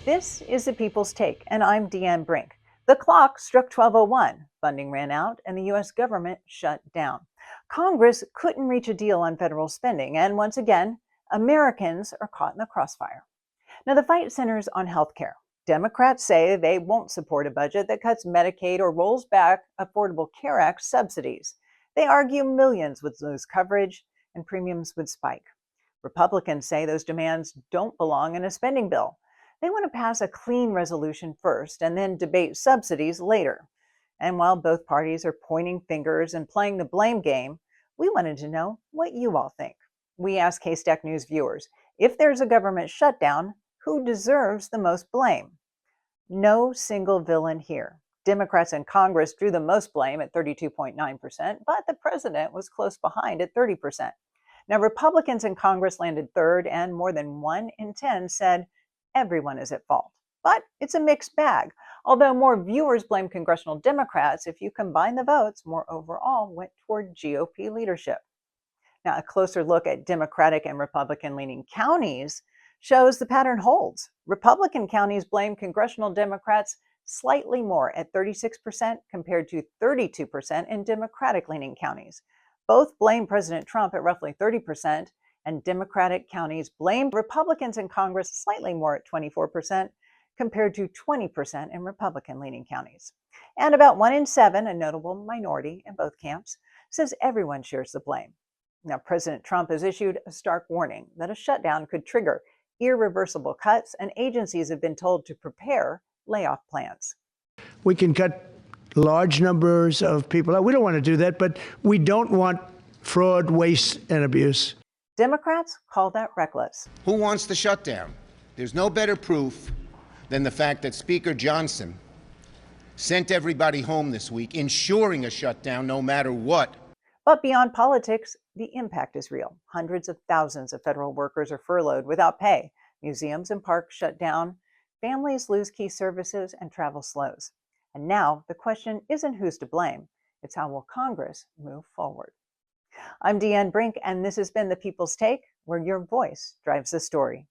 This is the People's Take, and I'm Deanne Brink. The clock struck 12:01, funding ran out, and the U.S. government shut down. Congress couldn't reach a deal on federal spending, and once again, Americans are caught in the crossfire. Now, the fight centers on health care. Democrats say they won't support a budget that cuts Medicaid or rolls back Affordable Care Act subsidies. They argue millions would lose coverage and premiums would spike. Republicans say those demands don't belong in a spending bill. They want to pass a clean resolution first and then debate subsidies later. And while both parties are pointing fingers and playing the blame game, we wanted to know what you all think. We asked Haystack News viewers, if there's a government shutdown, who deserves the most blame? No single villain here. Democrats in Congress drew the most blame at 32.9%, but the president was close behind at 30%. Now, Republicans in Congress landed third, and more than 1 in 10 said everyone is at fault. But it's a mixed bag. Although more viewers blame congressional Democrats, if you combine the votes, more overall went toward GOP leadership. Now, a closer look at Democratic and Republican-leaning counties shows the pattern holds. Republican counties blame congressional Democrats slightly more at 36% compared to 32% in Democratic-leaning counties. Both blame President Trump at roughly 30%, and Democratic counties blame Republicans in Congress slightly more at 24% compared to 20% in Republican-leaning counties. And about 1 in 7, a notable minority in both camps, says everyone shares the blame. Now, President Trump has issued a stark warning that a shutdown could trigger irreversible cuts, and agencies have been told to prepare layoff plans. We can cut large numbers of people. We don't want to do that, but we don't want fraud, waste, and abuse. Democrats call that reckless. Who wants the shutdown? There's no better proof than the fact that Speaker Johnson sent everybody home this week, ensuring a shutdown no matter what. But beyond politics, the impact is real. Hundreds of thousands of federal workers are furloughed without pay. Museums and parks shut down. Families lose key services and travel slows. And now the question isn't who's to blame, it's how will Congress move forward. I'm Deanne Brink, and this has been The People's Take, where your voice drives the story.